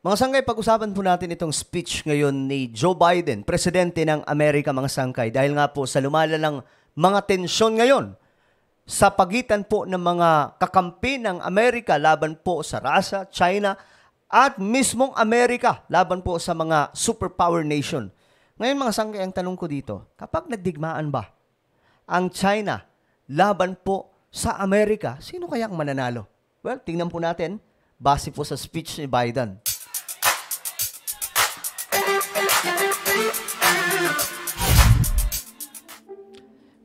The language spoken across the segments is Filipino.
Mga sangkay, pag-usapan po natin itong speech ngayon ni Joe Biden, presidente ng Amerika, mga sangkay. Dahil nga po sa lumalalang mga tensyon ngayon sa pagitan po ng mga kakampi ng Amerika laban po sa Russia, China, at mismong Amerika laban po sa mga superpower nation. Ngayon mga sangkay, ang tanong ko dito, kapag nagdigmaan ba ang China laban po sa Amerika, sino kaya ang mananalo? Well, tingnan po natin base po sa speech ni Biden.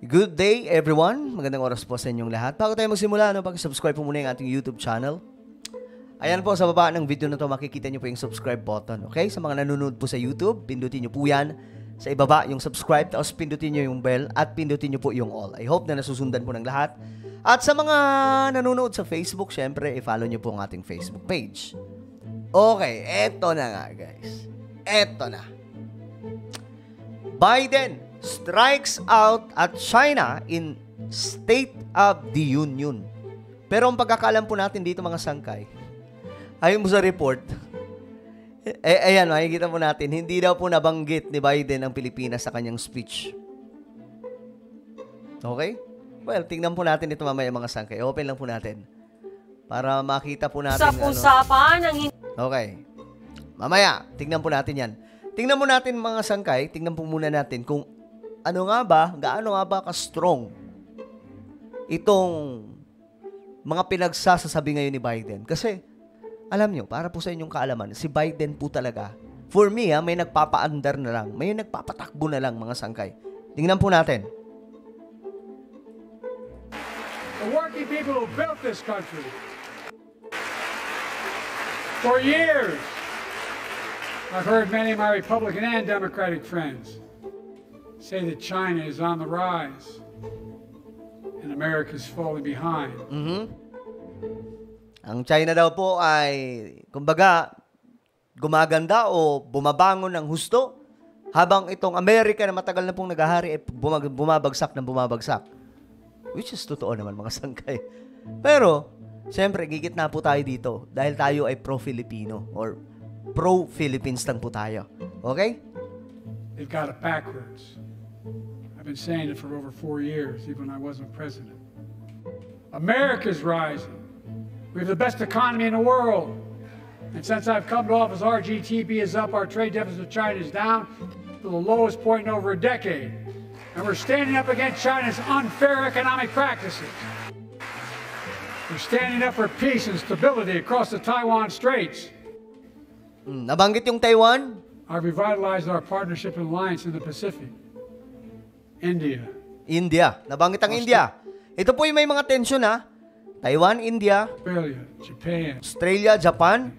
Good day everyone. Magandang oras po sa inyong lahat. Bago tayo magsimula, pag-subscribe po muna yung ating YouTube channel. Ayan po, sa baba ng video na to makikita nyo po yung subscribe button. Okay? Sa mga nanonood po sa YouTube, pindutin nyo po yan. Sa ibaba yung subscribe, tapos pindutin nyo yung bell at pindutin nyo po yung all. I hope na nasusundan po ng lahat. At sa mga nanonood sa Facebook, syempre, i-follow nyo po ang ating Facebook page. Okay, eto na nga guys. Eto na. Biden strikes out at China in State of the Union. Pero ang pagkakalam po natin dito mga sangkay, ayon po sa report, ayan, makikita po natin, hindi daw po nabanggit ni Biden ang Pilipinas sa kanyang speech. Okay? Well, tingnan po natin ito mamaya mga sangkay. Open lang po natin. Para makita po natin. Usap-usapan ng... Okay. Mamaya, tingnan po natin yan. Tingnan mo natin mga sangkay, tingnan po muna natin kung gaano nga ba ka-strong itong mga pinagsasasabi ngayon ni Biden. Kasi, alam nyo, para po sa inyong kaalaman, si Biden po talaga, for me, may nagpapa-under na lang, may nagpapatakbo na lang mga sangkay. Tingnan po natin. The working people who built this country for years, I've heard many of my Republican and Democratic friends say that China is on the rise and America is falling behind. Ang China daw po ay, kumbaga, gumaganda o bumabangon ng husto habang itong Amerika na matagal na pong naghahari ay bumabagsak ng bumabagsak. Which is totoo naman mga sangkay. Pero, siyempre, gigit na po tayo dito dahil tayo ay pro-Filipino or pro-Philippines lang po tayo. Okay? They've got it backwards. I've been saying it for over 4 years, even when I wasn't president. America's rising. We have the best economy in the world. And since I've come to office, our GDP is up, our trade deficit with China is down to the lowest point in over a decade. And we're standing up against China's unfair economic practices. We're standing up for peace and stability across the Taiwan Straits. Nabanggit yung Taiwan? I've revitalized our partnership and alliance in the Pacific. India. Nabanggit ang India. Ito po yung may mga tension ha. Taiwan, India. Australia, Japan. Australia, Japan.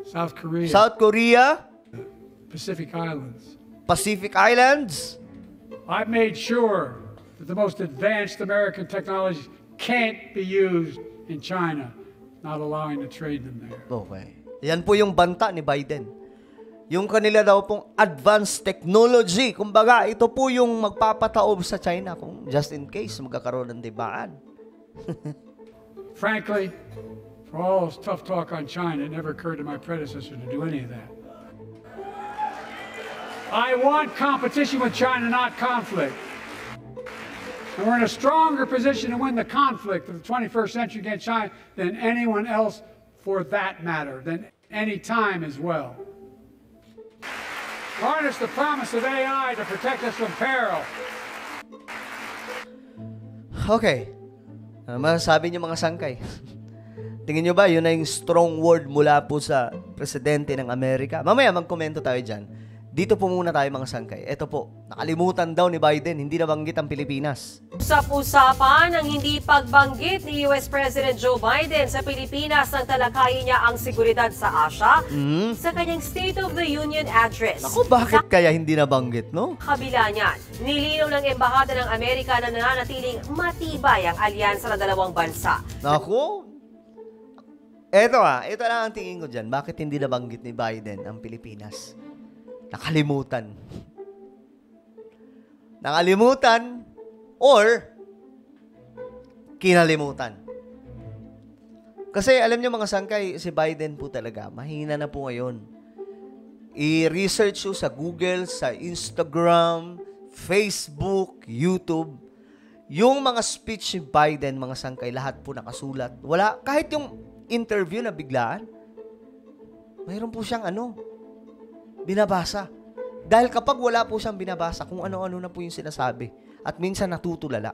South Korea. Pacific Islands. I've made sure that the most advanced American technologies can't be used in China, not allowing to trade them there. Okay. Yan po yung banta ni Biden. Yung kanila daw pong advanced technology. Kumbaga, ito po yung magpapataob sa China kung just in case magkakaroon ng dibaan. Frankly, for all this tough talk on China, it never occurred to my predecessor to do any of that. I want competition with China, not conflict. And we're in a stronger position to win the conflict of the 21st century against China than anyone else for that matter, than any time as well. Harness the promise of AI to protect us from peril. Okay. Masasabi niyo mga sangkay. Tingin niyo ba yun na yung strong word mula po sa presidente ng Amerika? Mamaya magkomento tayo dyan. Dito po muna tayo mga sangkay. Ito po, nakalimutan daw ni Biden, hindi nabanggit ang Pilipinas. Usap-usapan ang hindi pagbanggit ni US President Joe Biden sa Pilipinas nang talakayin niya ang seguridad sa Asia sa kanyang State of the Union address. Naku, bakit kaya hindi nabanggit, no? Kabila niyan, nilinaw ng Embahada ng Amerika na nananatiling matibay ang alyansa ng dalawang bansa. Naku, ito lang ang tingin ko dyan. Bakit hindi nabanggit ni Biden ang Pilipinas? Nakalimutan. Nakalimutan or kinalimutan. Kasi alam niyo mga sangkay, si Biden po talaga, mahina na po ngayon. I-research nyo sa Google, sa Instagram, Facebook, YouTube. Yung mga speech ni Biden, mga sangkay, lahat po nakasulat. Wala, kahit yung interview na biglaan, mayroon po siyang binabasa. Dahil kapag wala po siyang binabasa, kung ano-ano na po yung sinasabi. At minsan natutulala.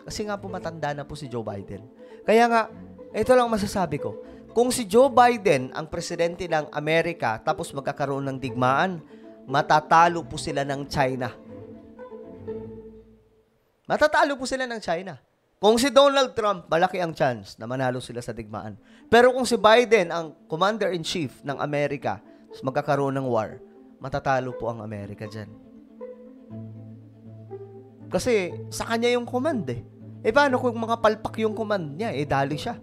Kasi nga po matanda na po si Joe Biden. Kaya nga, ito lang masasabi ko. Kung si Joe Biden ang presidente ng Amerika tapos magkakaroon ng digmaan, matatalo po sila ng China. Matatalo po sila ng China. Kung si Donald Trump, malaki ang chance na manalo sila sa digmaan. Pero kung si Biden ang commander-in-chief ng Amerika, magkakaroon ng war, matatalo po ang Amerika dyan. Kasi sa kanya yung command eh. Paano kung mga palpak yung command niya? Dali siya.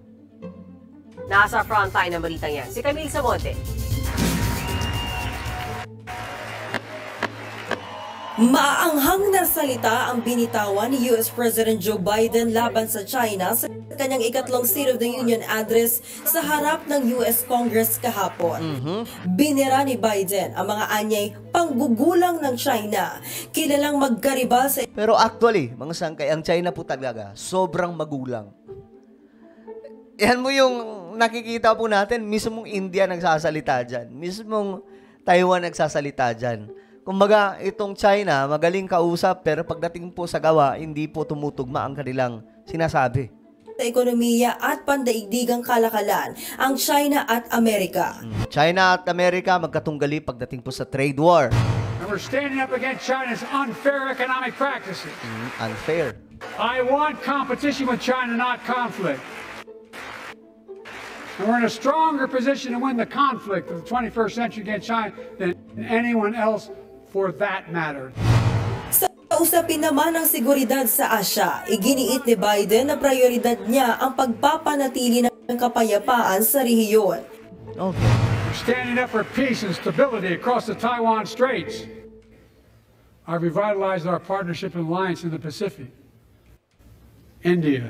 Nasa frontline ng balitang yan, si Camille Samonte. Maaanghang na salita ang binitawan ni US President Joe Biden laban sa China sa kanyang ikatlong State of the Union address sa harap ng US Congress kahapon. Binira ni Biden ang mga anyay panggugulang ng China, kilalang magkaribal sa... Pero actually, mga sangkay, ang China po talaga, sobrang magulang. Yan mo yung nakikita po natin, mismong India nagsasalita dyan, mismong Taiwan nagsasalita dyan. Kumbaga, itong China, magaling kausap, pero pagdating po sa gawa, hindi po tumutugma ang kanilang sinasabi. Sa ekonomiya at pandaigdigang kalakalan, ang China at Amerika. China at Amerika magkatunggali pagdating po sa trade war. And we're standing up against China's unfair economic practices. Unfair. I want competition with China, not conflict. And we're in a stronger position to win the conflict of the 21st century against China than anyone else for that matter. Sa usapin naman ng seguridad sa Asya, iginiit ni Biden na prioridad niya ang pagpapanatili ng kapayapaan sa rehiyon. Okay. We're standing up for peace and stability across the Taiwan Straits. I've revitalized our partnership and alliance in the Pacific. India,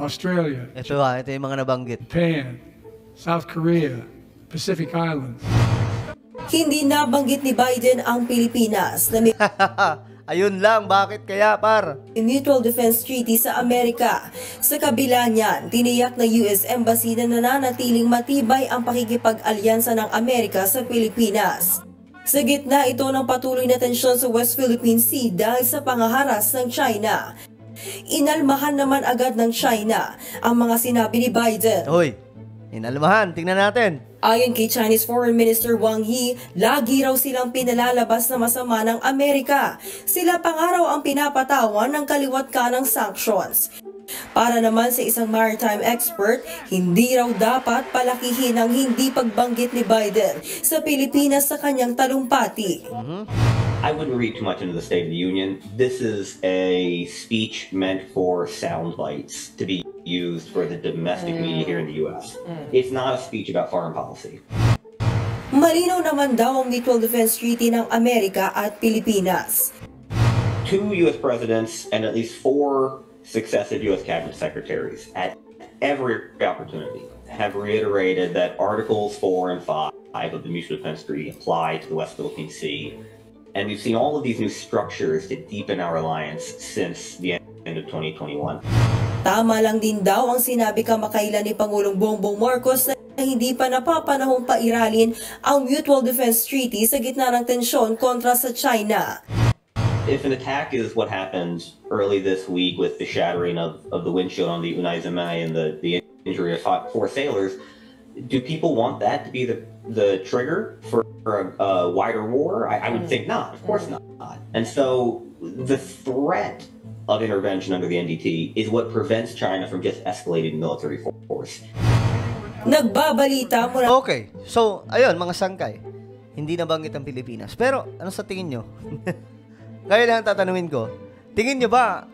Australia, Ito yung mga nabanggit. Japan, South Korea, Pacific Islands. Hindi nabanggit ni Biden ang Pilipinas na may Ayun lang, bakit kaya, par? Mutual Defense Treaty sa Amerika. Sa kabila niyan, tiniyak na US Embassy na nananatiling matibay ang pakikipag-alyansa ng Amerika sa Pilipinas. Sa gitna ito ng patuloy na tensyon sa West Philippine Sea dahil sa pangaharas ng China. Inalmahan naman agad ng China ang mga sinabi ni Biden. Hoy, inalmahan, tingnan natin. Ayon kay Chinese Foreign Minister Wang Yi, lagi raw silang pinalalabas na masama ng Amerika. Sila pa nga raw ang pinapatawan ng kaliwat kanang sanctions. Para naman sa isang maritime expert, hindi raw dapat palakihin ang hindi pagbanggit ni Biden sa Pilipinas sa kanyang talumpati. I wouldn't read too much into the State of the Union. This is a speech meant for sound bites to be used for the domestic media here in the U.S. It's not a speech about foreign policy. Malinaw naman daw ang Mutual Defense Treaty ng Amerika at Pilipinas. 2 U.S. presidents and at least 4 successive U.S. cabinet secretaries at every opportunity have reiterated that Articles 4 and 5 of the Mutual Defense Treaty apply to the West Philippine Sea. And we've seen all of these new structures to deepen our alliance since the end of 2021. Tama lang din daw ang sinabi kamakailan ni Pangulong Bongbong Marcos na hindi pa napapanahong pairalin ang Mutual Defense Treaty sa gitna ng tensyon kontra sa China. If an attack is what happened early this week with the shattering of the windshield on the Unai Zimei and the injury of 4 sailors, do people want that to be the trigger for a wider war? I would think not. Of course not. And so the threat of intervention under the NDT is what prevents China from just escalating military force. Nagbabalita mula... Okay, so, ayun, mga sangkay. Hindi nabanggit ang Pilipinas. Pero, ano sa tingin nyo? Kaya lang tatanungin ko, tingin nyo ba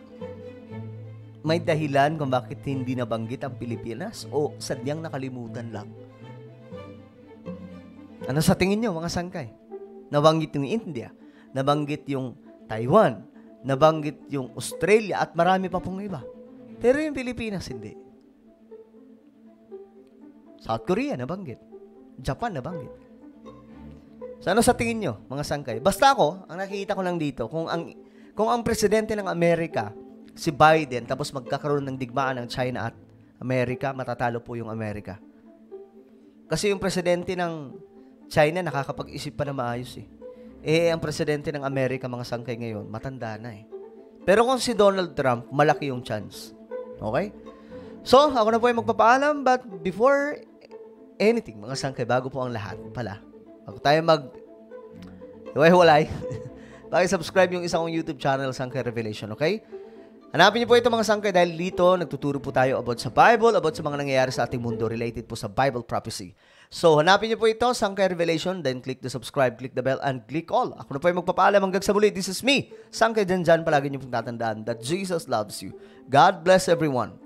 may dahilan kung bakit hindi nabanggit ang Pilipinas o sadyang nakalimutan lang? Ano sa tingin nyo, mga sangkay? Nabanggit yung India, nabanggit yung Taiwan, nabanggit yung Australia at marami pa pong iba. Pero yung Pilipinas, hindi. South Korea, nabanggit. Japan, nabanggit. So ano sa tingin nyo, mga sangkay? Basta ako, ang nakikita ko lang dito, kung ang presidente ng Amerika, si Biden, tapos magkakaroon ng digmaan ng China at Amerika, matatalo po yung Amerika. Kasi yung presidente ng China, nakakapag-isip pa na maayos eh. Ang presidente ng Amerika, mga sangkay ngayon, matanda na eh. Pero kung si Donald Trump, malaki yung chance. Okay? So, ako na po ay magpapaalam, but before anything, mga sangkay, bago po ang lahat pala, bago tayo hiwalay, subscribe yung isang YouTube channel, Sangkay Revelation, okay? Hanapin niyo po ito, mga sangkay, dahil dito, nagtuturo po tayo about sa Bible, about sa mga nangyayari sa ating mundo related po sa Bible prophecy. So, hanapin niyo po ito, Sangkay Revelation, then click the subscribe, click the bell, and click all. Ako na po ay magpapaalam hanggang sa muli. This is me, Sangkay Janjan. Palagi niyo pong tatandaan that Jesus loves you. God bless everyone.